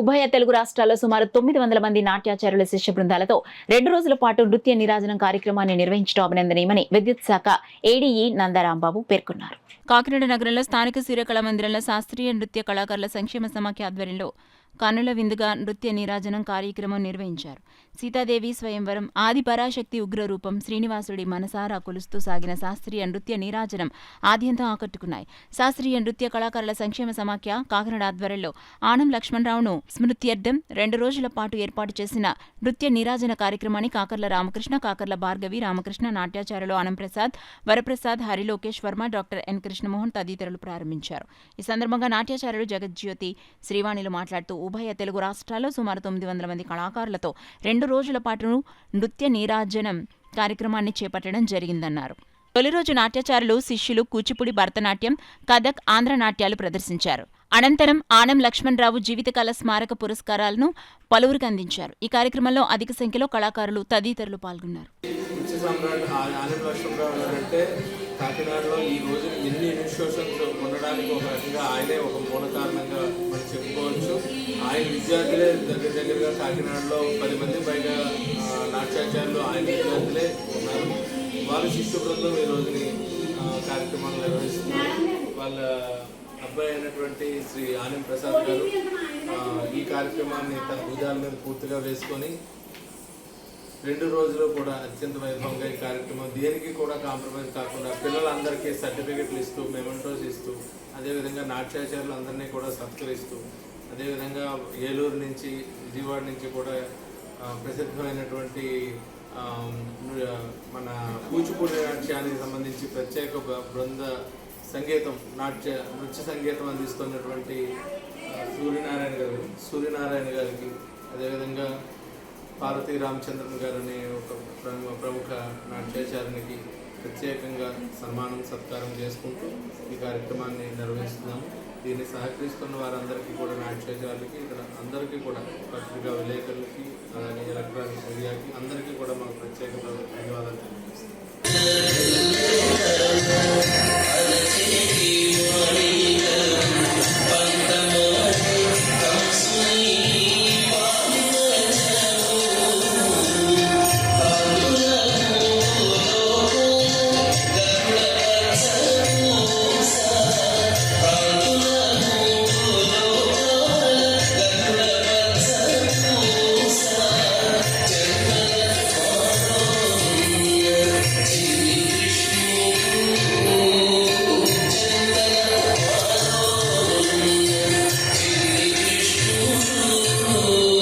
ఉభయ తెలుగు రాష్ట్రాల్లో సుమారు 900 మంది నాట్యాచార్యుల శిష్య బృందాలతో 2 రోజుల పాటు నృత్య నీరాజనం కార్యక్రమాన్ని నిర్వహించడం అభినందనీయమని విద్యుత్ శాఖ ఏడీఈ నందరాంబాబు పేర్కొన్నారు. కాకినాడ నగరంలో స్థానిక సూర్యకళా మందిరంలో శాస్త్రీయ నృత్య కళాకారుల సంక్షేమ సమాఖ్య ఆధ్వర్యంలో కన్నుల విందుగా నృత్య నీరాజనం కార్యక్రమం నిర్వహించారు. సీతాదేవి స్వయంవరం, ఆది పరాశక్తి ఉగ్రరూపం, శ్రీనివాసుడి మనసారా కొలుస్తూ సాగిన శాస్త్రీయ నృత్య నీరాజనం ఆద్యంతం ఆకట్టుకున్నాయి. శాస్త్రీయ నృత్య కళాకారుల సంక్షేమ సమాఖ్య కాకినాడ ఆధ్వర్యంలో ఆనం లక్ష్మణరావును స్మృత్యర్థం 2 రోజుల పాటు ఏర్పాటు చేసిన నృత్య నీరాజన కార్యక్రమాన్ని కాకర్ల రామకృష్ణ, కాకర్ల భార్గవి, రామకృష్ణ, నాట్యాచార్యులు ఆనం ప్రసాద్, వరప్రసాద్, హరిలోకేష్ వర్మ, డాక్టర్ ఎన్ కృష్ణమోహన్ తదితరులు ప్రారంభించారు. ఈ సందర్భంగా నాట్యాచార్యులు జగజ్యోతి శ్రీవాణిలు మాట్లాడుతూ ఉభయ తెలుగు రాష్ట్రాల్లో సుమారు 900 మంది కళాకారులతో 2 రోజుల పాటు నృత్య నీరాజనం కార్యక్రమాన్ని చేపట్టడం జరిగిందన్నారు. తొలి రోజు నాట్యాచారులు శిష్యులు కూచిపూడి, భరతనాట్యం, కథక్, ఆంధ్ర నాట్యాలు ప్రదర్శించారు. అనంతరం ఆనం లక్ష్మణరావు జీవితకాల స్మారక పురస్కారాలను పలువురికి అందించారు. ఈ కార్యక్రమంలో అధిక సంఖ్యలో కళాకారులు తదితరులు పాల్గొన్నారు. కాకినాడలో ఈ రోజు ఎన్ని ఇన్స్టిట్యూషన్స్ ఉండడానికి ఒక రకంగా ఆయనే ఒక మూల కారణంగా మనం చెప్పుకోవచ్చు. ఆయన విద్యార్థులే దగ్గరగా కాకినాడలో 10 మంది పైగా నాట్యాచార్యులు ఆయన విద్యార్థులే ఉన్నారు. వాళ్ళ శిష్య బృందం ఈ రోజుని కార్యక్రమాలు నిర్వహిస్తున్నారు. వాళ్ళ అబ్బాయి అయినటువంటి శ్రీ ఆనం ప్రసాద్ గారు ఈ కార్యక్రమాన్ని తన భుజాల మీద పూర్తిగా వేసుకొని 2 రోజులు కూడా అత్యంత వైభవంగా ఈ కార్యక్రమం దేనికి కూడా కాంప్రమైజ్ కాకుండా పిల్లలందరికీ సర్టిఫికెట్లు ఇస్తూ, మెమెంటోస్ ఇస్తూ, అదేవిధంగా నాట్యాచార్యులందరినీ కూడా సత్కరిస్తూ, అదేవిధంగా ఏలూరు నుంచి, విజయవాడ నుంచి కూడా ప్రసిద్ధమైనటువంటి మన కూచిపూడి నాట్యానికి సంబంధించి ప్రత్యేక బృంద సంగీతం, నృత్య సంగీతం అందిస్తున్నటువంటి సూర్యనారాయణ గారికి, అదేవిధంగా పార్వతీ రామచంద్రన్ గారని ఒక ప్రముఖ నాట్యాచార్యునికి ప్రత్యేకంగా సన్మానం సత్కారం చేసుకుంటూ ఈ కార్యక్రమాన్ని నిర్వహిస్తున్నాము. దీన్ని సహకరిస్తున్న వారందరికీ కూడా, నాట్యాచార్యులకి, ఇక్కడ అందరికీ కూడా, పత్రికా విలేకరులకి, అలాగే ఎలక్ట్రానిక్ మీడియాకి అందరికీ కూడా మాకు ప్రత్యేక ధన్యవాదాలు తెలియజేస్తున్నాం.